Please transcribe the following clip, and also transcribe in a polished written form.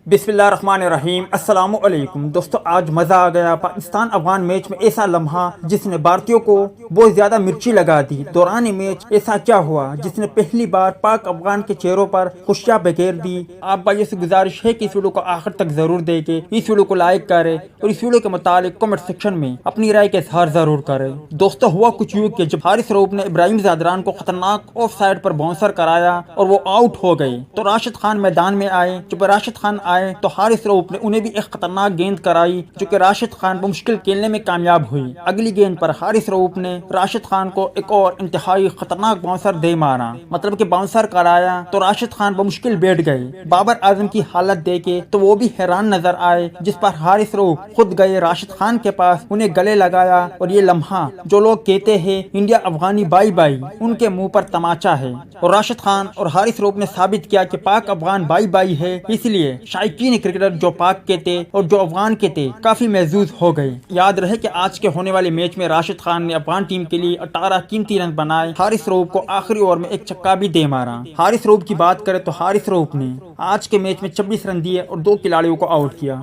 बिस्मिल्लाहिर्रहमानिर्रहीम। अस्सलाम वालेकुम दोस्तों, आज मज़ा आ गया। पाकिस्तान अफगान मैच में ऐसा लम्हा जिसने भारतीयों को बहुत ज़्यादा मिर्ची लगा दी। दौरान मैच ऐसा क्या हुआ जिसने पहली बार पाक अफगान के चेहरों पर खुशियाँ बखेर दी। आप भाइयों से गुजारिश है कि इस वीडियो को आखिर तक ज़रूर देखें, इस वीडियो को लाइक करें और इस वीडियो के मुतालिक कमेंट सेक्शन में अपनी राय का इजहार ज़रूर करें। दोस्तों, हुआ कुछ यूँ कि जब हारिस रऊफ ने इब्राहिम ज़ादरान को खतरनाक ऑफ साइड पर बाउंसर कराया और वो आउट हो गए तो राशिद खान मैदान में आए। जब राशिद खान आए तो हारिस रऊफ ने उन्हें भी एक खतरनाक गेंद कराई जो कि राशिद खान बमुश्किल खेलने में कामयाब हुई। अगली गेंद पर हारिस रऊफ ने राशिद खान को एक और इंतहाई खतरनाक बाउंसर दे मारा, मतलब कि बाउंसर कराया तो राशिद खान बमुश्किल बैठ गए। बाबर आजम की हालत देखे तो वो भी हैरान नजर आए, जिस पर हारिस रऊफ खुद गए राशिद खान के पास, उन्हें गले लगाया और ये लम्हा जो लोग कहते हैं इंडिया अफगानी बाई बाई, उनके मुंह पर तमाचा है। और राशिद खान और हारिस रऊफ ने साबित किया कि पाक अफगान बाई बाई है, इसलिए शायकीन क्रिकेटर जो पाक के थे और जो अफगान के थे काफी महजूज हो गए। याद रहे कि आज के होने वाले मैच में राशिद खान ने अफगान टीम के लिए 18 कीमती रन बनाए। हारिस रऊफ को आखिरी ओवर में एक छक्का भी दे मारा। हारिस रऊफ की बात करें तो हारिस रऊफ ने आज के मैच में 26 रन दिए और 2 खिलाड़ियों को आउट किया।